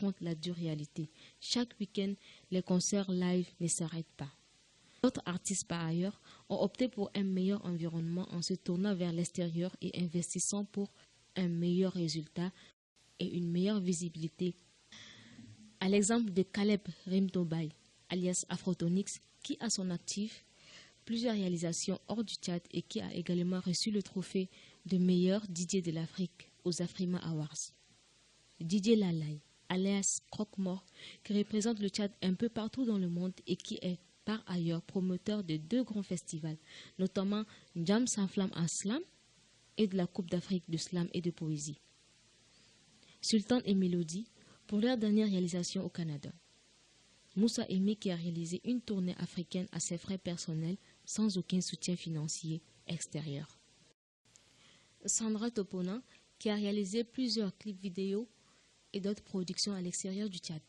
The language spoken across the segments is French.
affrontent la dure réalité. Chaque week-end, les concerts live ne s'arrêtent pas. D'autres artistes, par ailleurs, ont opté pour un meilleur environnement en se tournant vers l'extérieur et investissant pour un meilleur résultat et une meilleure visibilité. À l'exemple de Caleb Rimtobay, alias Afrotonix, qui a son actif plusieurs réalisations hors du Tchad et qui a également reçu le trophée de meilleur DJ de l'Afrique aux Afrima Awards. Didier Lalay, alias Croque-Mort, qui représente le Tchad un peu partout dans le monde et qui est par ailleurs promoteur de 2 grands festivals, notamment Jam sans flamme en slam et de la Coupe d'Afrique de slam et de poésie. Sultan et Mélodie, pour leur dernière réalisation au Canada. Moussa Aimé qui a réalisé une tournée africaine à ses frais personnels sans aucun soutien financier extérieur. Sandra Topona qui a réalisé plusieurs clips vidéo et d'autres productions à l'extérieur du Tchad.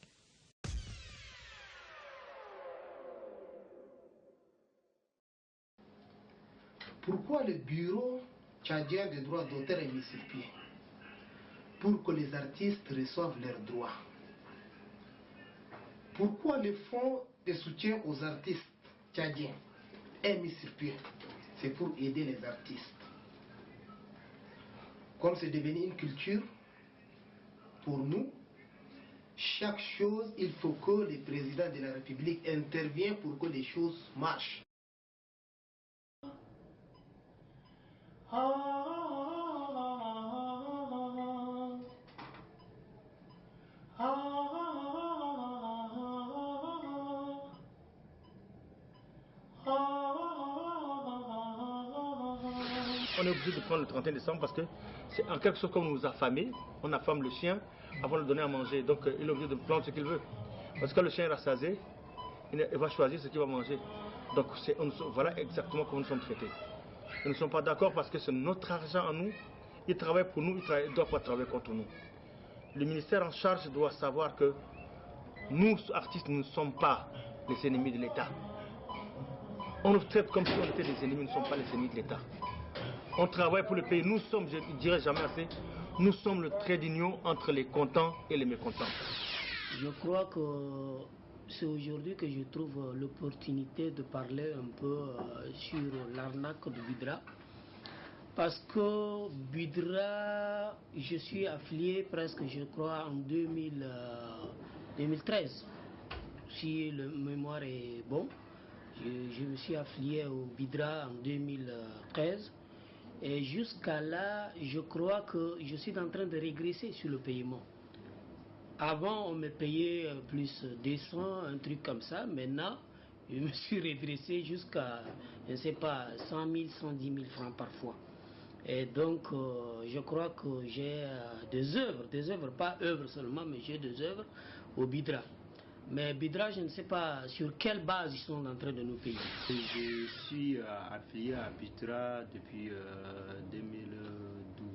Pourquoi le bureau tchadien des droits d'auteur est mis sur pied? Pour que les artistes reçoivent leurs droits. Pourquoi le fonds de soutien aux artistes tchadiens est mis sur pied? C'est pour aider les artistes. Comme c'est devenu une culture, pour nous, chaque chose, il faut que le président de la République intervienne pour que les choses marchent. On est obligé de prendre le 31 décembre parce que c'est en quelque sorte comme on nous affamé, on affame le chien avant de le donner à manger. Donc il est obligé de prendre ce qu'il veut. Parce que quand le chien est rassasié, il va choisir ce qu'il va manger. Donc voilà exactement comment nous sommes traités. Nous ne sommes pas d'accord parce que c'est notre argent à nous. Il travaille pour nous, il ne doit pas travailler contre nous. Le ministère en charge doit savoir que nous, artistes, nous ne sommes pas les ennemis de l'État. On nous traite comme si on était des ennemis, nous ne sommes pas les ennemis de l'État. On travaille pour le pays. Nous sommes, je ne dirai jamais assez, nous sommes le trait d'union entre les contents et les mécontents. Je crois que c'est aujourd'hui que je trouve l'opportunité de parler un peu sur l'arnaque de Bidra. Parce que Bidra, je suis affilié presque, je crois, en 2013. Si le mémoire est bon, je me suis affilié au Bidra en 2013. Et jusqu'à là, je crois que je suis en train de régresser sur le paiement. Avant, on me payait plus 200, un truc comme ça. Maintenant, je me suis redressé jusqu'à, je ne sais pas, 100 000, 110 000 francs parfois. Et donc, je crois que j'ai des œuvres, pas œuvres seulement, mais j'ai des œuvres au Bidra. Mais Bidra, je ne sais pas sur quelle base ils sont en train de nous payer. Je suis affilié à Bidra depuis 2012.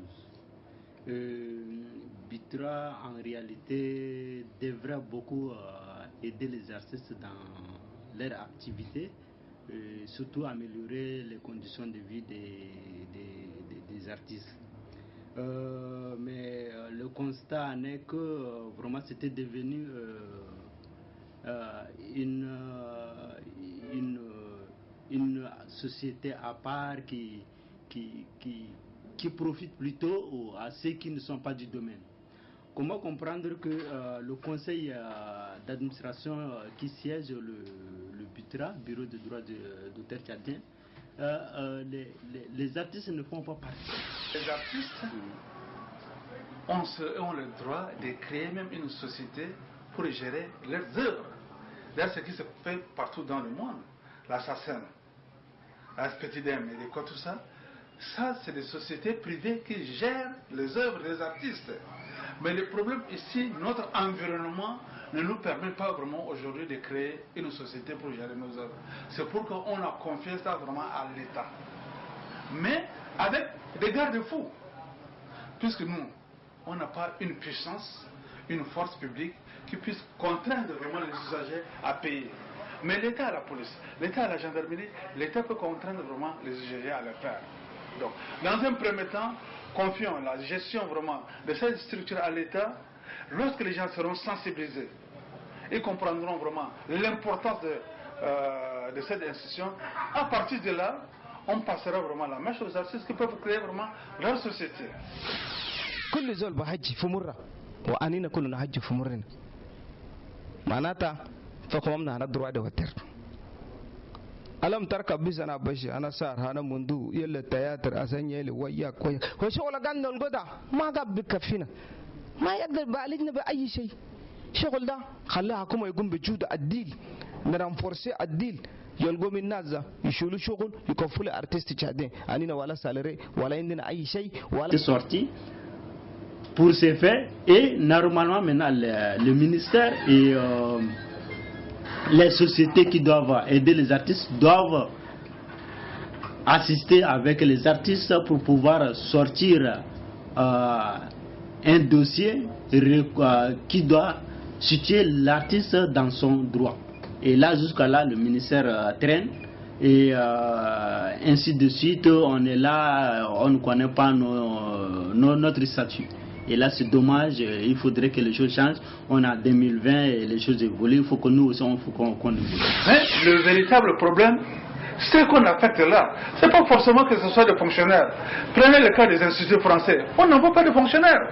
Bidra, en réalité, devrait beaucoup aider les artistes dans leur activité, surtout améliorer les conditions de vie des artistes. Mais le constat n'est que vraiment c'était devenu une société à part qui profite plutôt à ceux qui ne sont pas du domaine. Comment comprendre que le conseil d'administration qui siège le BUTRA, Bureau de droits d'auteur tchadien, les artistes ne font pas partie. Les artistes ont le droit de créer même une société pour gérer leurs œuvres. D'ailleurs, ce qui se fait partout dans le monde, l'assassin, la Petit Dème et quoi, tout ça, ça c'est des sociétés privées qui gèrent les œuvres des artistes. Mais le problème ici, notre environnement ne nous permet pas vraiment aujourd'hui de créer une société pour gérer nos œuvres. C'est pourquoi on a confié ça vraiment à l'État. Mais avec des garde-fous. Puisque nous, on n'a pas une puissance, une force publique qui puisse contraindre vraiment les usagers à payer. Mais l'État a la police, l'État a la gendarmerie, l'État peut contraindre vraiment les usagers à le faire. Donc, dans un premier temps, confions la gestion vraiment de cette structure à l'État lorsque les gens seront sensibilisés, ils comprendront vraiment l'importance de cette institution. À partir de là, on passera vraiment la mèche aux artistes qui peuvent créer vraiment leur société. كل زول بحج في مرة وأنينا كلنا حج في مرنا معناتها فقمنا ندروا ده وتر ألم تركب بس أنا بشي أنا صار أنا منذ يلا التياتر أسنى يلا وياك وشغل قلنا القدع ما قاب بكفينا ما يقدر بعالجنا بأي شيء شغل ده خلاه حكومة يقوم بجود الديل نرانفورسي الديل يلقوا من الناس يشيلوا شغل يكفوا الارتيست تشادين أنينا ولا سالري ولا عندنا أي شيء ولا sorti pour ces faits et normalement maintenant le ministère et les sociétés qui doivent aider les artistes doivent assister avec les artistes pour pouvoir sortir un dossier qui doit situer l'artiste dans son droit. Et là, jusqu'à là, le ministère traîne et ainsi de suite, on est là, on ne connaît pas notre statut. Et là, c'est dommage, il faudrait que les choses changent. On a 2020 et les choses évoluent, il faut que nous aussi, qu'on évolue. Mais le véritable problème, ce qu'on affecte là, ce n'est pas forcément que ce soit des fonctionnaires. Prenez le cas des instituts français. On n'envoie pas de fonctionnaires.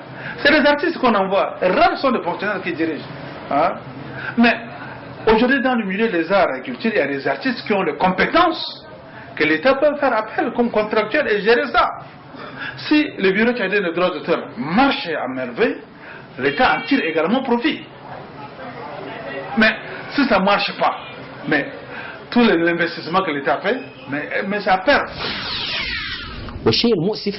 C'est les artistes qu'on envoie. Rares sont les fonctionnaires qui dirigent. Hein? Mais aujourd'hui, dans le milieu des arts et culture, il y a des artistes qui ont des compétences que l'État peut faire appel comme contractuel et gérer ça. Si le bureau qui a donné le droit d'auteur marche à merveille, l'État en tire également profit. Mais si ça ne marche pas, mais tout l'investissement que l'État fait, mais ça perd. والشيء المؤسف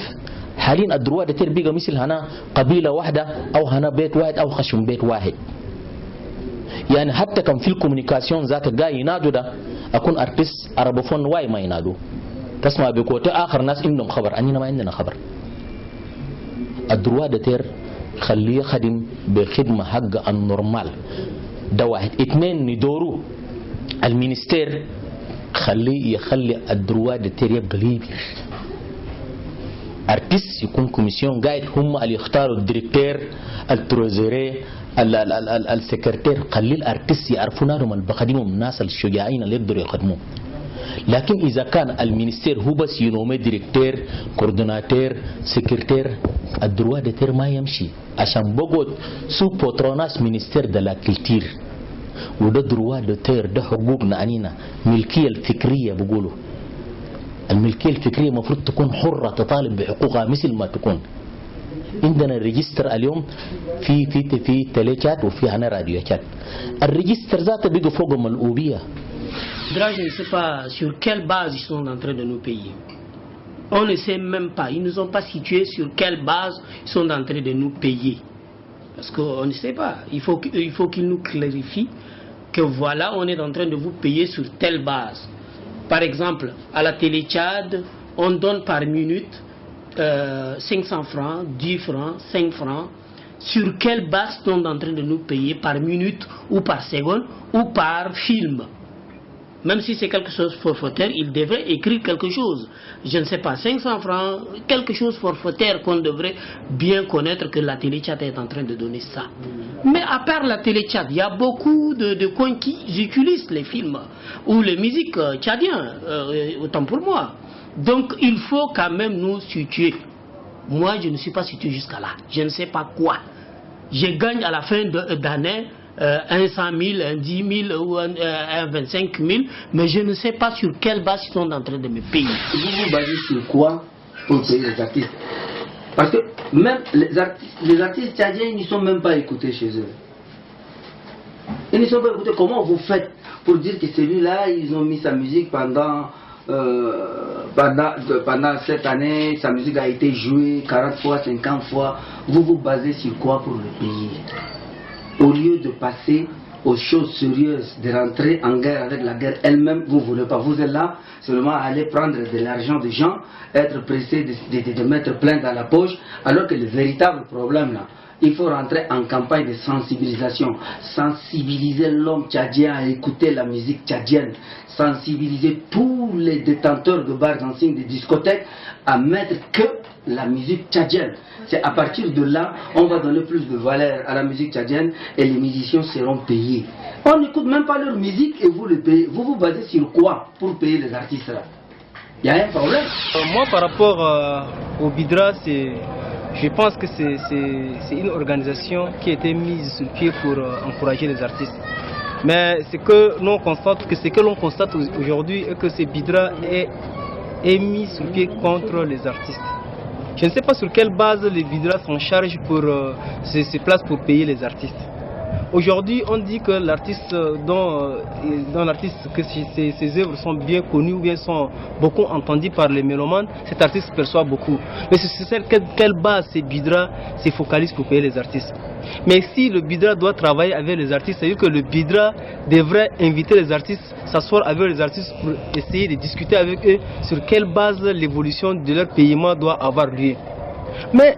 حاليا الدروات تربية مثل هنا قبيلة واحدة أو هنا بيت واحد أو خشم بيت واحد. يعني حتى كان في الكوميونيكاسيون ذات جاي ينادوا ده أكون أرتست عربوفون واي ما ينادوا. تسمع بكوت آخر ناس إنهم خبر أننا ما عندنا خبر. الدروات تر خليه خدم بخدمة حق النورمال. ده واحد. اثنين ندورو المينستير يخلي الدروات تر يبقى ليبر. ارتيست يكون كوميسيون قاعد هم اللي يختاروا الديريكتور التروزيري السكرتير قليل ارتيست يعرفون لهم اللي بخدمهم الناس الشجاعين اللي يقدروا يخدموهم. لكن اذا كان المينستير هو بس ينومي ديريكتور كورديناتور سكرتير الدروات تر ما يمشي عشان بقعد سو بوتروناس مينستير de la culture وده دروات تر ده حقوقنا أنينا ملكية الفكرية بقولوا. الملكية الفكرية مفروض تكون حرة تطالب بحقوقها مثل ما تكون. عندنا الريجستر اليوم في تليشات وفي هنا راديوشات. الريجستر ذاته بيجي فوق ملؤوبية. Je ne sais pas sur quelle base ils sont en train de nous payer. On ne sait même pas. Ils ne nous ont pas situé sur quelle base ils sont en train de nous payer. Parce qu'on ne sait pas. Il faut qu'ils nous clarifient que voilà, on est en train de vous payer sur telle base. Par exemple, à la télé Tchad, on donne par minute 500 francs, 10 francs, 5 francs. Sur quelle base sont en train de nous payer par minute ou par seconde ou par film? Même si c'est quelque chose forfaitaire, il devrait écrire quelque chose. Je ne sais pas, 500 francs, quelque chose forfaitaire qu'on devrait bien connaître que la télé Tchad est en train de donner ça. Mais à part la télé Tchad, il y a beaucoup de coins qui utilisent les films ou les musiques tchadiennes, autant pour moi. Donc il faut quand même nous situer. Moi, je ne suis pas situé jusqu'à là. Je ne sais pas quoi. Je gagne à la fin d'année un 100 000, un 10 000 ou un 25 000, mais je ne sais pas sur quelle base ils sont en train de me payer. Vous vous basez sur quoi pour payer les artistes? Parce que même les artistes tchadiens, ils ne sont même pas écoutés chez eux. Ils ne sont pas écoutés. Comment vous faites pour dire que celui-là, ils ont mis sa musique pendant cette année, sa musique a été jouée 40 fois, 50 fois. Vous vous basez sur quoi pour le payer? Au lieu de passer aux choses sérieuses, de rentrer en guerre avec la guerre elle-même, vous ne voulez pas. Vous êtes là seulement à aller prendre de l'argent des gens, être pressé de mettre plein dans la poche, alors que le véritable problème là, il faut rentrer en campagne de sensibilisation. Sensibiliser l'homme tchadien à écouter la musique tchadienne. Sensibiliser tous les détenteurs de bars, d'enseignes, de discothèques à mettre que la musique tchadienne. C'est à partir de là, on va donner plus de valeur à la musique tchadienne et les musiciens seront payés. On n'écoute même pas leur musique et vous le payez. Vous vous basez sur quoi pour payer les artistes là? Il y a un problème. Moi, par rapport au Bidra, je pense que c'est une organisation qui a été mise sur pied pour encourager les artistes. Mais ce que l'on constate aujourd'hui est que ce Bidra est mis sur pied contre les artistes. Je ne sais pas sur quelle base les Bidra s'en chargent pour se placent pour payer les artistes. Aujourd'hui, on dit que l'artiste que ses œuvres sont bien connues ou bien sont beaucoup entendues par les mélomanes, cet artiste perçoit beaucoup. Mais c'est quelle base ces Bidra se focalisent pour payer les artistes. Mais si le Bidra doit travailler avec les artistes, c'est-à-dire que le Bidra devrait inviter les artistes, s'asseoir avec les artistes pour essayer de discuter avec eux sur quelle base l'évolution de leur paiement doit avoir lieu. Mais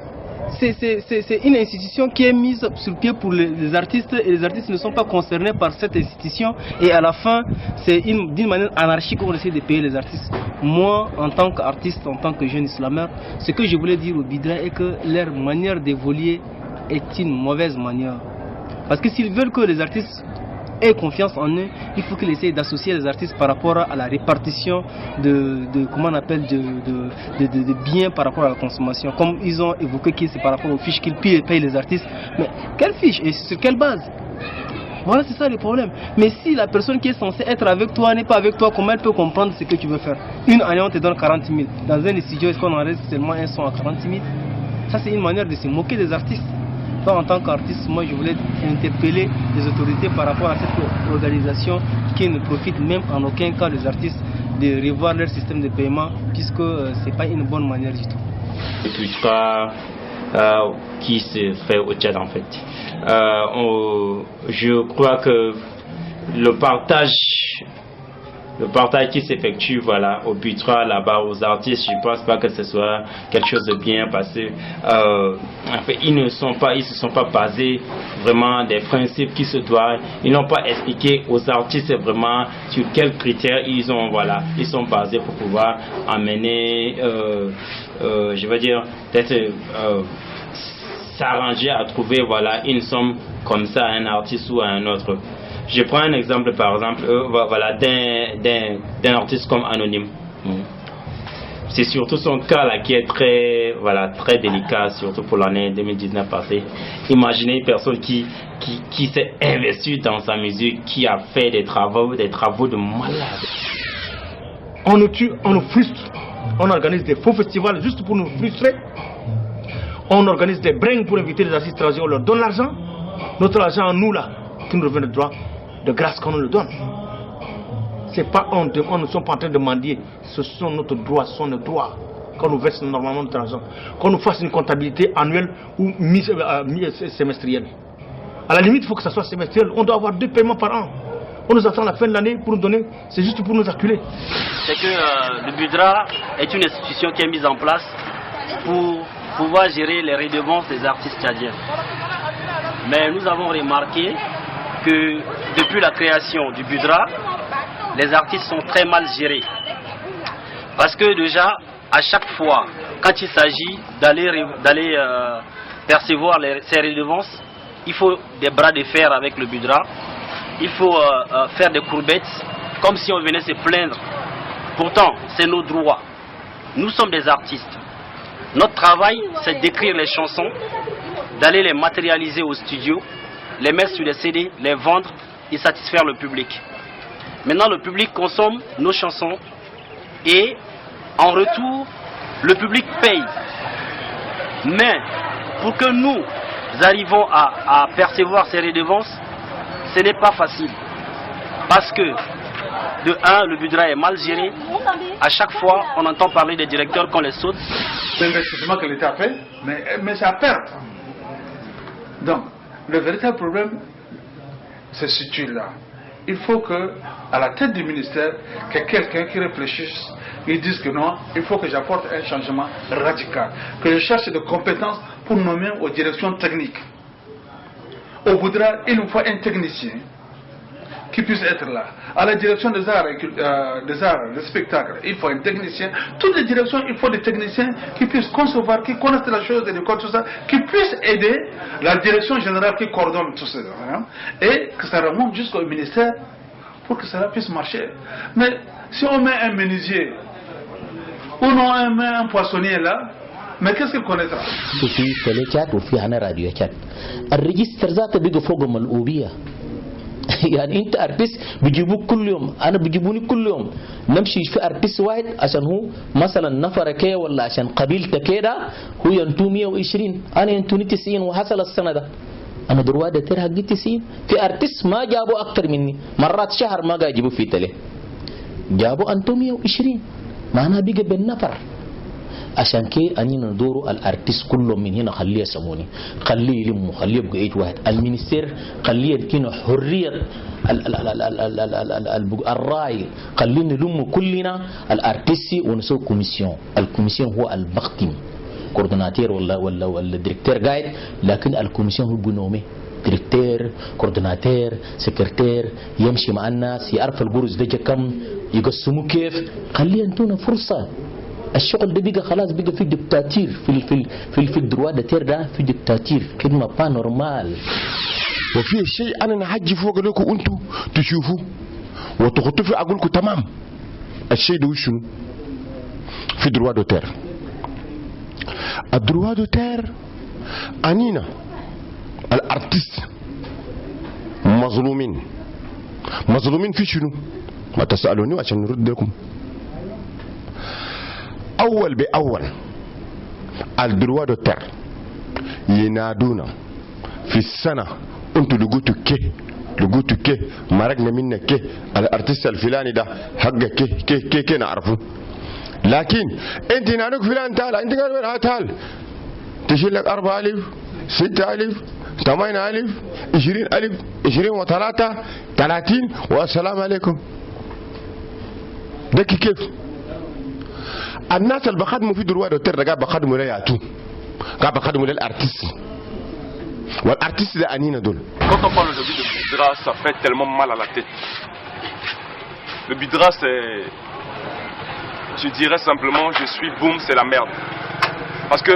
c'est une institution qui est mise sur pied pour les artistes et les artistes ne sont pas concernés par cette institution et à la fin c'est d'une manière anarchique qu'on essaie de payer les artistes. Moi en tant qu'artiste, en tant que jeune islameur, ce que je voulais dire au Bidra est que leur manière d'évoluer est une mauvaise manière. Parce que s'ils veulent que les artistes aient confiance en eux, il faut qu'ils essayent d'associer les artistes par rapport à la répartition comment on appelle de biens par rapport à la consommation. Comme ils ont évoqué que c'est par rapport aux fiches qu'ils payent les artistes. Mais quelles fiches et sur quelle base? Voilà, c'est ça le problème. Mais si la personne qui est censée être avec toi n'est pas avec toi, comment elle peut comprendre ce que tu veux faire? Une année on te donne 40 000. Dans un studio, est-ce qu'on enregistre seulement un son à 40 000? Ça c'est une manière de se moquer des artistes. En tant qu'artiste, moi je voulais interpeller les autorités par rapport à cette organisation qui ne profite même en aucun cas des artistes de revoir leur système de paiement puisque ce n'est pas une bonne manière du tout. Le Bidra qui se fait au Tchad en fait. Je crois que le partage qui s'effectue au Bidra là-bas aux artistes, je ne pense pas que ce soit quelque chose de bien parce que en fait, ils ne se sont pas basés vraiment des principes qui se doivent. Ils n'ont pas expliqué aux artistes vraiment sur quels critères ils sont basés pour pouvoir amener, je veux dire, peut-être s'arranger à trouver une somme comme ça à un artiste ou à un autre. Je prends un exemple par exemple d'un artiste comme Anonyme. C'est surtout son cas là qui est très délicat, surtout pour l'année 2019 passée. Imaginez une personne qui s'est investie dans sa musique, qui a fait des travaux de malade. On nous tue, on nous frustre. On organise des faux festivals juste pour nous frustrer. On organise des brings pour inviter les artistes étrangers, on leur donne l'argent. Notre argent, nous là, qui nous revient de droit, de grâce qu'on nous le donne. C'est pas on ne sommes pas en train de mendier. Ce sont notre droit, ce sont nos droits. Qu'on nous verse normalement notre argent. Qu'on nous fasse une comptabilité annuelle ou semestrielle. À la limite, il faut que ça soit semestriel. On doit avoir 2 paiements par an. On nous attend la fin de l'année pour nous donner. C'est juste pour nous acculer. C'est que le Bidra est une institution qui est mise en place pour pouvoir gérer les redevances des artistes tchadiens. Mais nous avons remarqué que depuis la création du Bidra, les artistes sont très mal gérés. Parce que déjà, à chaque fois, quand il s'agit d'aller percevoir ces redevances, il faut des bras de fer avec le Bidra. Il faut faire des courbettes, comme si on venait se plaindre. Pourtant, c'est nos droits. Nous sommes des artistes. Notre travail, c'est d'écrire les chansons, d'aller les matérialiser au studio, les mettre sur les CD, les vendre et satisfaire le public. Maintenant, le public consomme nos chansons et en retour, le public paye. Mais pour que nous arrivons à percevoir ces redevances, ce n'est pas facile. Parce que, de un, le Bidra est mal géré. À chaque fois, on entend parler des directeurs qu'on les saute. C'est l'investissement que l'État fait, mais c'est à perte. Donc, le véritable problème se situe là. il faut que, à la tête du ministère, que quelqu'un qui réfléchisse, il dise que non, il faut que j'apporte un changement radical, que je cherche des compétences pour nommer aux directions techniques. Au Boudra, il nous faut un technicien qui puisse être là. À la direction des arts, des spectacles, il faut un technicien. Toutes les directions, il faut des techniciens qui puissent concevoir, qui connaissent la chose et tout ça, qui puissent aider la direction générale qui coordonne tout ça. Hein, et que ça remonte jusqu'au ministère pour que cela puisse marcher. Mais si on met un menuisier ou non on met un poissonnier là, mais qu'est-ce qu'il connaîtra? في تلاتات وفي عنا راديوات الريجستر ذاته بيجي فوق ملؤوبية يعني انت ارتيست بيجيبوك كل يوم انا بيجيبوني كل يوم نمشي في ارتيست واحد عشان هو مثلا نفر كي ولا عشان قبيلته كده هو ينتو 120 انا ينتوني 90 وحصل السنه ده انا دروادة ترهق دي 90 في ارتيست ما جابوا اكتر مني مرات شهر ما قاعد يجيبوا في تلي جابوا انتو 120 معناها بيجي بالنفر عشان كي أني ندور الارتيست كلهم من هنا خليه يسموني خليه يلموا خليه يبقى ايد واحد المينستير خليه يدينا حريه الراي خليه نلموا كلنا الارتيستي ونسوي كوميسيون الكوميسيون هو المختم كورديناتير ولا ديريكتور قاعد لكن الكوميسيون هو بنومي ديريكتور كورديناتير سكرتير يمشي مع الناس يعرف الجروز ده كم يقسموا كيف خليه انتونا فرصه الشغل ده بيجي خلاص بيجي في دكتاتير في الدروات ده ده في دكتاتير كلمه با نورمال وفي شيء انا نحجي فوق لكم انتوا تشوفوا وتخطوا في اقول لكم تمام الشيء ده شنو في دروا دوتير الدروا دوتير انينا الارتيست مظلومين في شنو ما تسالوني عشان نرد لكم أول بأول الدروا دوتير ينادونا في السنة أنتوا لقوتوا كي مرقنا منا كي الارتيست الفلاني ده حقه كي نعرفه لكن أنت نانوك فلان تعال أنت قال تعال تشيل لك 4000 6000 8000 20000 20 و3 30 والسلام عليكم ده كيف الناس اللي بخدموا في دروا دوتير ده قاعد بخدموا لياتو قاعد بخدموا للارتيست والارتيست ده انينا دول. Quand on parle aujourd'hui de Bidra, ça fait tellement mal à la tête. Le Bidra, c'est, je dirais simplement, je suis boum, c'est la merde. Parce que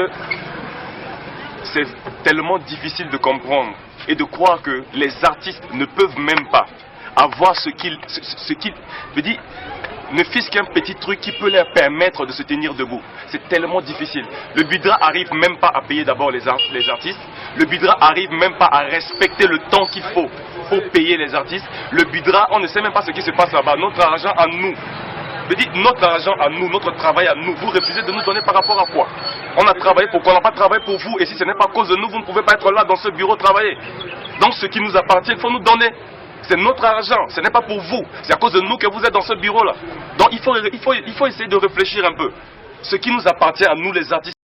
c'est tellement difficile de comprendre et de croire que les artistes ne peuvent même pas avoir ce qu'ils veut dire. Ne fût-ce qu'un petit truc qui peut leur permettre de se tenir debout. C'est tellement difficile. Le Bidra arrive même pas à payer d'abord les artistes. Le Bidra arrive même pas à respecter le temps qu'il faut pour payer les artistes. Le Bidra, on ne sait même pas ce qui se passe là-bas. Notre argent à nous. Je dis notre argent à nous, notre travail à nous. Vous refusez de nous donner par rapport à quoi? On a travaillé pour quoi? On n'a pas travaillé pour vous. Et si ce n'est pas à cause de nous, vous ne pouvez pas être là dans ce bureau travailler. Donc ce qui nous appartient, il faut nous donner. C'est notre argent, ce n'est pas pour vous. C'est à cause de nous que vous êtes dans ce bureau-là. Donc il faut essayer de réfléchir un peu. Ce qui nous appartient à nous les artistes.